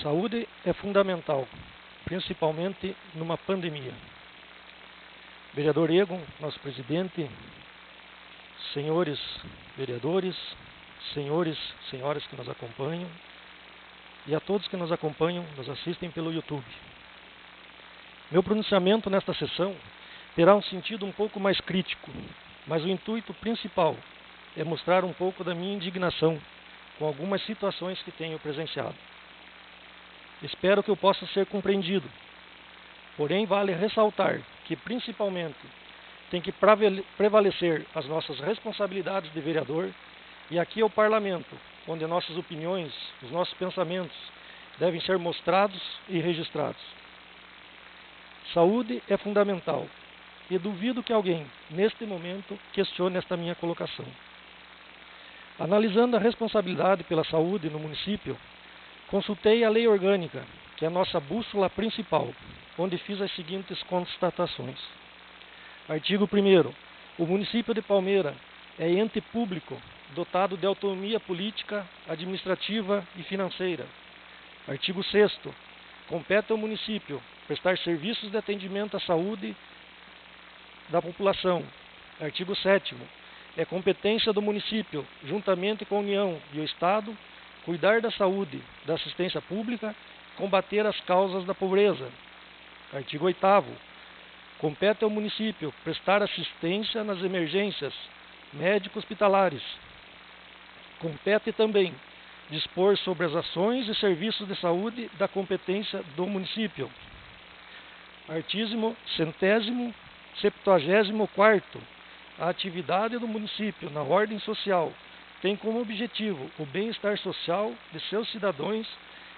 Saúde é fundamental, principalmente numa pandemia. Vereador Egon, nosso presidente, senhores vereadores, senhores, senhoras que nos acompanham e a todos que nos acompanham, nos assistem pelo YouTube. Meu pronunciamento nesta sessão terá um sentido um pouco mais crítico, mas o intuito principal é mostrar um pouco da minha indignação com algumas situações que tenho presenciado. Espero que eu possa ser compreendido. Porém, vale ressaltar que, principalmente, tem que prevalecer as nossas responsabilidades de vereador e aqui é o parlamento, onde nossas opiniões, os nossos pensamentos devem ser mostrados e registrados. Saúde é fundamental e duvido que alguém, neste momento, questione esta minha colocação. Analisando a responsabilidade pela saúde no município, consultei a lei orgânica, que é a nossa bússola principal, onde fiz as seguintes constatações. Artigo 1º. O município de Palmeira é ente público dotado de autonomia política, administrativa e financeira. Artigo 6º. Compete ao município prestar serviços de atendimento à saúde da população. Artigo 7º. É competência do município, juntamente com a União e o Estado, cuidar da saúde, da assistência pública, combater as causas da pobreza. Artigo 8º. Compete ao município prestar assistência nas emergências médico-hospitalares. Compete também dispor sobre as ações e serviços de saúde da competência do município. Artigo 174º. A atividade do município na ordem social tem como objetivo o bem-estar social de seus cidadãos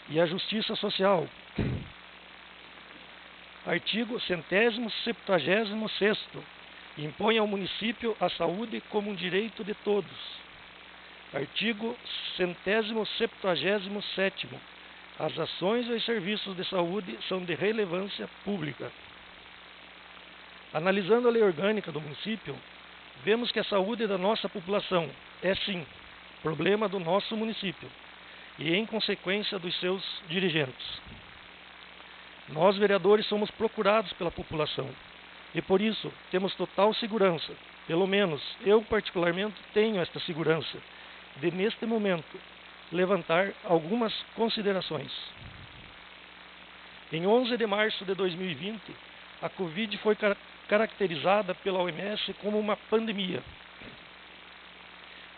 e a justiça social. Artigo 176º. Impõe ao município a saúde como um direito de todos. Artigo 177º. As ações e os serviços de saúde são de relevância pública. Analisando a lei orgânica do município, vemos que a saúde da nossa população é, sim, problema do nosso município e, em consequência, dos seus dirigentes. Nós, vereadores, somos procurados pela população e, por isso, temos total segurança, pelo menos eu, particularmente, tenho esta segurança de, neste momento, levantar algumas considerações. Em 11 de março de 2020, a Covid foi caracterizada pela OMS como uma pandemia.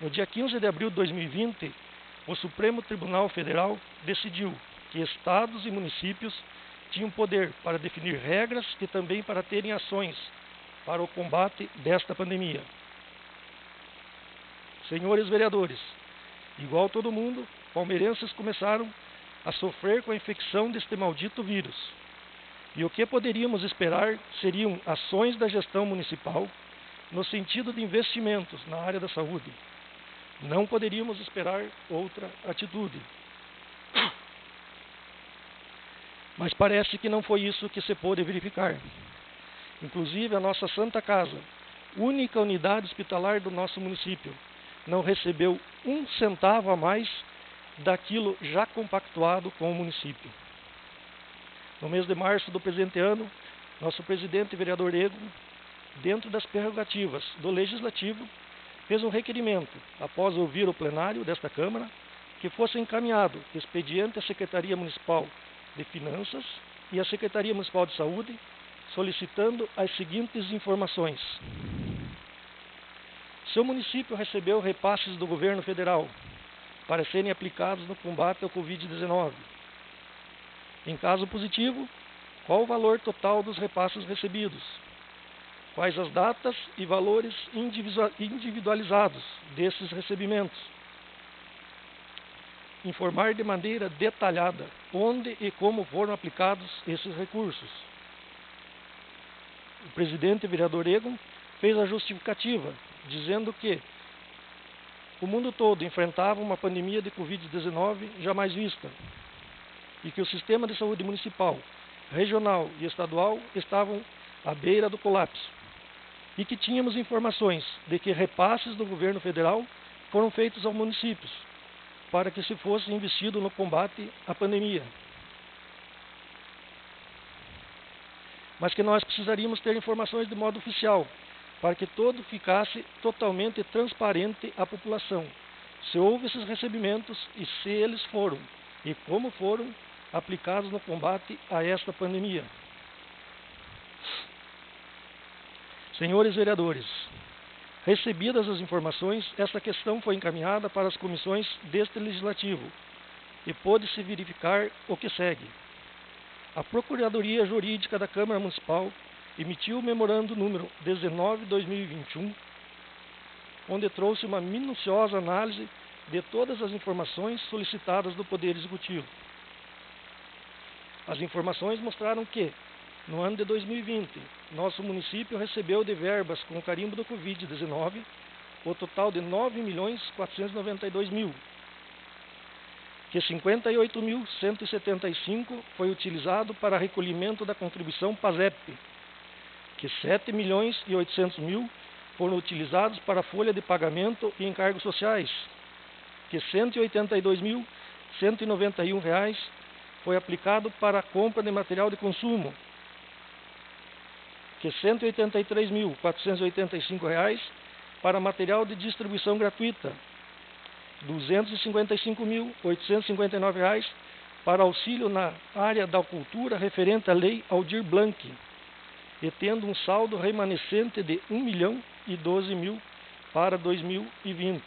No dia 15 de abril de 2020, o Supremo Tribunal Federal decidiu que estados e municípios tinham poder para definir regras e também para terem ações para o combate desta pandemia. Senhores vereadores, igual todo mundo, palmeirenses começaram a sofrer com a infecção deste maldito vírus. E o que poderíamos esperar seriam ações da gestão municipal no sentido de investimentos na área da saúde. Não poderíamos esperar outra atitude. Mas parece que não foi isso que se pôde verificar. Inclusive, a nossa Santa Casa, única unidade hospitalar do nosso município, não recebeu um centavo a mais daquilo já compactuado com o município. No mês de março do presente ano, nosso presidente, vereador Egon, dentro das prerrogativas do Legislativo, fez um requerimento, após ouvir o plenário desta Câmara, que fosse encaminhado expediente à Secretaria Municipal de Finanças e à Secretaria Municipal de Saúde, solicitando as seguintes informações. Seu município recebeu repasses do governo federal para serem aplicados no combate ao Covid-19. Em caso positivo, qual o valor total dos repasses recebidos? Quais as datas e valores individualizados desses recebimentos? Informar de maneira detalhada onde e como foram aplicados esses recursos. O presidente, vereador Egon, fez a justificativa, dizendo que o mundo todo enfrentava uma pandemia de Covid-19 jamais vista e que o sistema de saúde municipal, regional e estadual estavam à beira do colapso e que tínhamos informações de que repasses do governo federal foram feitos aos municípios para que se fosse investido no combate à pandemia. mas que nós precisaríamos ter informações de modo oficial, para que tudo ficasse totalmente transparente à população. Se houve esses recebimentos e se eles foram, e como foram, aplicados no combate a esta pandemia. Senhores vereadores, recebidas as informações, esta questão foi encaminhada para as comissões deste Legislativo e pôde-se verificar o que segue. A Procuradoria Jurídica da Câmara Municipal emitiu o memorando número 19/2021, onde trouxe uma minuciosa análise de todas as informações solicitadas do Poder Executivo. As informações mostraram que, no ano de 2020, nosso município recebeu de verbas com o carimbo do Covid-19 o total de 9.492.000, que 58.175 foi utilizado para recolhimento da contribuição PASEP, que 7.800.000 foram utilizados para folha de pagamento e encargos sociais, que R$ 182.191 foi aplicado para a compra de material de consumo, que R$ 183.485 para material de distribuição gratuita, R$ 255.859 para auxílio na área da cultura referente à Lei Aldir Blanc, e tendo um saldo remanescente de R$ 1.012.000 para 2020.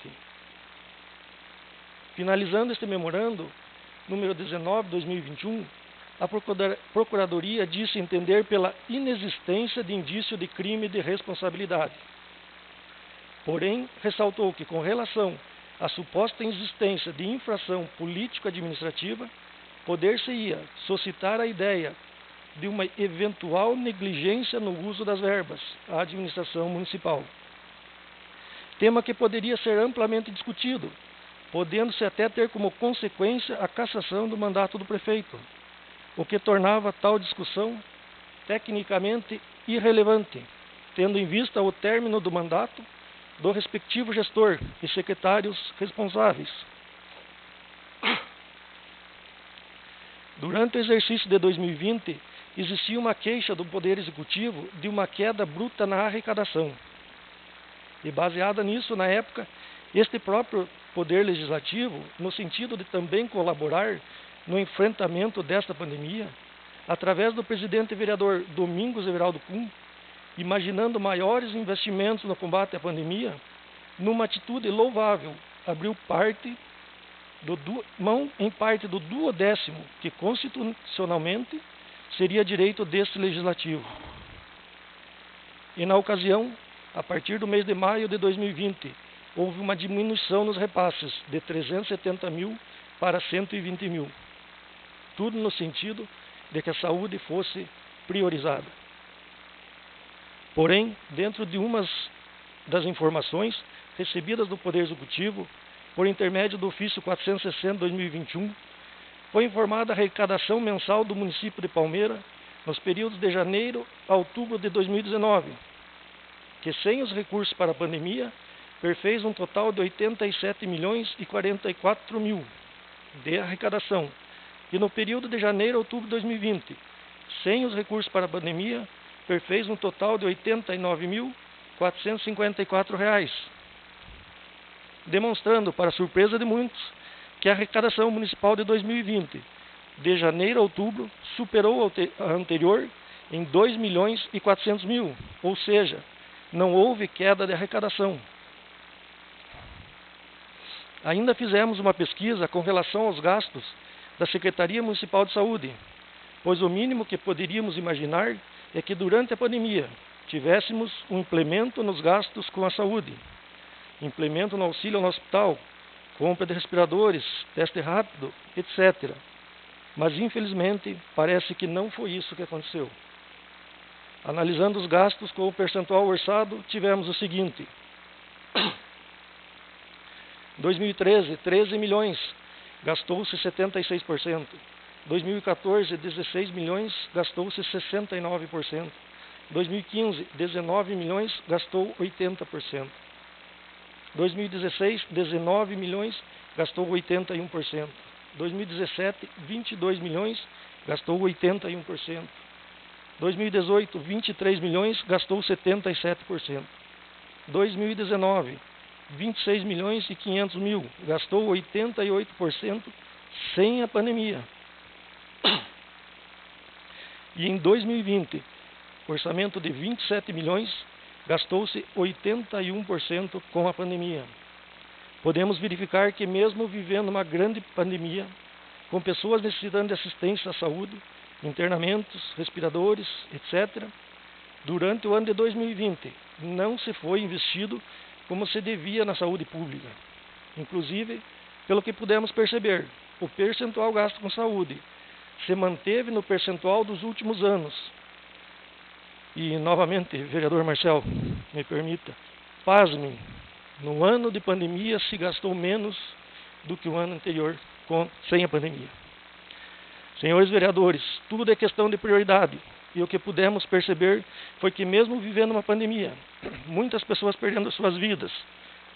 Finalizando este memorando, número 19/2021, a Procuradoria disse entender pela inexistência de indício de crime de responsabilidade. Porém, ressaltou que, com relação à suposta existência de infração político-administrativa, poder-se-ia suscitar a ideia de uma eventual negligência no uso das verbas à administração municipal. Tema que poderia ser amplamente discutido, podendo-se até ter como consequência a cassação do mandato do prefeito, o que tornava tal discussão tecnicamente irrelevante, tendo em vista o término do mandato do respectivo gestor e secretários responsáveis. Durante o exercício de 2020, existia uma queixa do Poder Executivo de uma queda bruta na arrecadação. E baseada nisso, na época, este próprio Poder Legislativo, no sentido de também colaborar no enfrentamento desta pandemia, através do presidente vereador Domingos Everaldo Kuhn, imaginando maiores investimentos no combate à pandemia, numa atitude louvável, abriu mão em parte do 12º, que constitucionalmente seria direito deste Legislativo. E na ocasião, a partir do mês de maio de 2020, houve uma diminuição nos repasses de 370.000 para 120.000. Tudo no sentido de que a saúde fosse priorizada. Porém, dentro de umas das informações recebidas do Poder Executivo, por intermédio do ofício 460/2021, foi informada a arrecadação mensal do município de Palmeira nos períodos de janeiro a outubro de 2019, que sem os recursos para a pandemia, perfez um total de 87.044.000 de arrecadação, e no período de janeiro a outubro de 2020, sem os recursos para a pandemia, perfez um total de R$ 89.454, demonstrando, para surpresa de muitos, que a arrecadação municipal de 2020, de janeiro a outubro, superou a anterior em 2.400.000, ou seja, não houve queda de arrecadação. Ainda fizemos uma pesquisa com relação aos gastos da Secretaria Municipal de Saúde, pois o mínimo que poderíamos imaginar é que durante a pandemia tivéssemos um implemento nos gastos com a saúde, implemento no auxílio no hospital, compra de respiradores, teste rápido, etc. Mas infelizmente parece que não foi isso que aconteceu. Analisando os gastos com o percentual orçado, tivemos o seguinte: 2013, 13 milhões, gastou-se 76%. 2014, 16 milhões, gastou-se 69%. 2015, 19 milhões, gastou 80%. 2016, 19 milhões, gastou 81%. 2017, 22 milhões, gastou 81%. 2018, 23 milhões, gastou 77%. 2019, 26 milhões e 500 mil, gastou 88% sem a pandemia. E em 2020, orçamento de 27 milhões, gastou-se 81% com a pandemia. Podemos verificar que mesmo vivendo uma grande pandemia, com pessoas necessitando de assistência à saúde, internamentos, respiradores, etc., durante o ano de 2020, não se foi investido como se devia na saúde pública. Inclusive, pelo que pudemos perceber, o percentual gasto com saúde se manteve no percentual dos últimos anos. E, novamente, vereador Marcel, me permita, pasmem, no ano de pandemia se gastou menos do que o ano anterior sem a pandemia. Senhores vereadores, tudo é questão de prioridade. E o que pudemos perceber foi que mesmo vivendo uma pandemia, muitas pessoas perdendo suas vidas,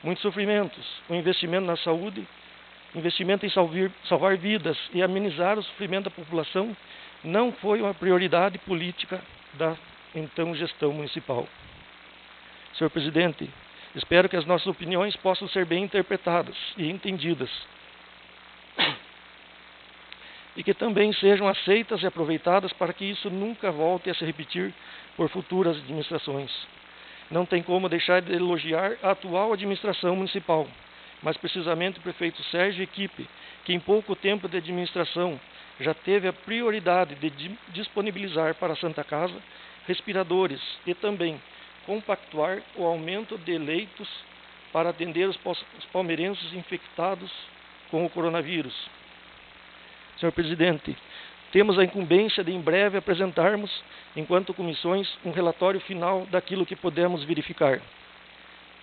muitos sofrimentos, o investimento na saúde, investimento em salvar vidas e amenizar o sofrimento da população não foi uma prioridade política da então gestão municipal. Senhor presidente, espero que as nossas opiniões possam ser bem interpretadas e entendidas e que também sejam aceitas e aproveitadas para que isso nunca volte a se repetir por futuras administrações. Não tem como deixar de elogiar a atual administração municipal, mas precisamente o prefeito Sérgio e equipe, que em pouco tempo de administração já teve a prioridade de disponibilizar para a Santa Casa respiradores e também compactuar o aumento de leitos para atender os palmeirenses infectados com o coronavírus. Senhor presidente, temos a incumbência de em breve apresentarmos, enquanto comissões, um relatório final daquilo que podemos verificar.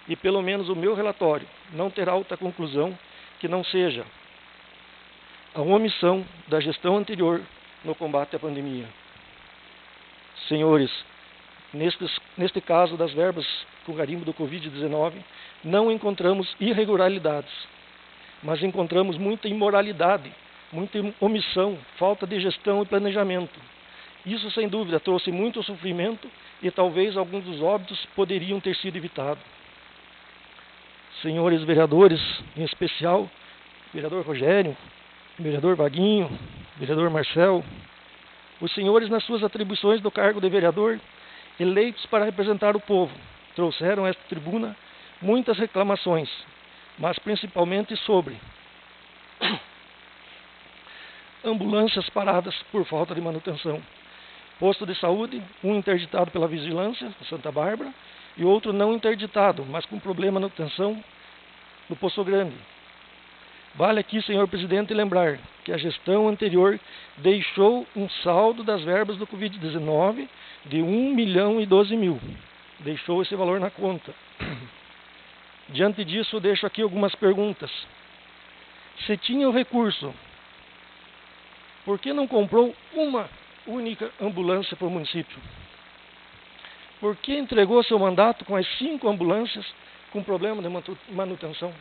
E pelo menos o meu relatório não terá outra conclusão que não seja a omissão da gestão anterior no combate à pandemia. Senhores, neste caso das verbas com garimpo do Covid-19, não encontramos irregularidades, mas encontramos muita imoralidade, muita omissão, falta de gestão e planejamento. Isso, sem dúvida, trouxe muito sofrimento e talvez alguns dos óbitos poderiam ter sido evitados. Senhores vereadores, em especial, vereador Rogério, vereador Vaguinho, vereador Marcel, os senhores, nas suas atribuições do cargo de vereador, eleitos para representar o povo, trouxeram a esta tribuna muitas reclamações, mas principalmente sobre ambulâncias paradas por falta de manutenção, posto de saúde, um interditado pela vigilância, Santa Bárbara, e outro não interditado, mas com problema de manutenção no Poço Grande. Vale aqui, senhor presidente, lembrar que a gestão anterior deixou um saldo das verbas do Covid-19 de 1.012.000. Deixou esse valor na conta. Diante disso, eu deixo aqui algumas perguntas. Se tinha o recurso, por que não comprou uma única ambulância para o município? Por que entregou seu mandato com as 5 ambulâncias com problema de manutenção?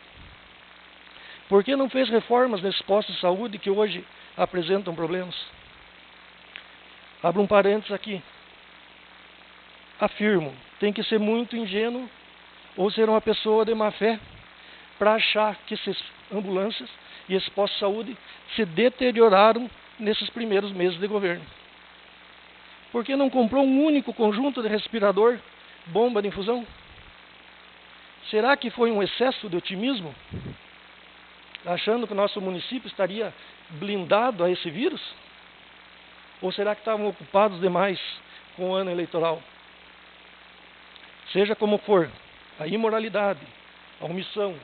Por que não fez reformas nesses postos de saúde que hoje apresentam problemas? Abro um parênteses aqui. Afirmo, tem que ser muito ingênuo ou ser uma pessoa de má fé para achar que essas ambulâncias e esses postos de saúde se deterioraram nesses primeiros meses de governo. Por que não comprou um único conjunto de respirador, bomba de infusão? Será que foi um excesso de otimismo? Achando que o nosso município estaria blindado a esse vírus? Ou será que estavam ocupados demais com o ano eleitoral? Seja como for, a imoralidade, a omissão,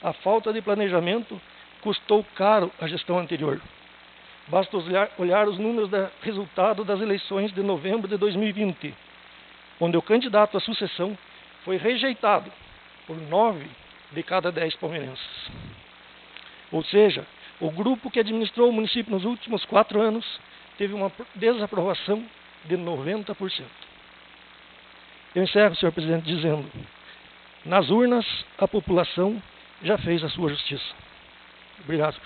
a falta de planejamento custou caro à gestão anterior. Basta olhar os números do resultado das eleições de novembro de 2020, onde o candidato à sucessão foi rejeitado por 9 de cada 10 palmeirenses. Ou seja, o grupo que administrou o município nos últimos 4 anos teve uma desaprovação de 90%. Eu encerro, senhor presidente, dizendo: nas urnas, a população já fez a sua justiça. Obrigado.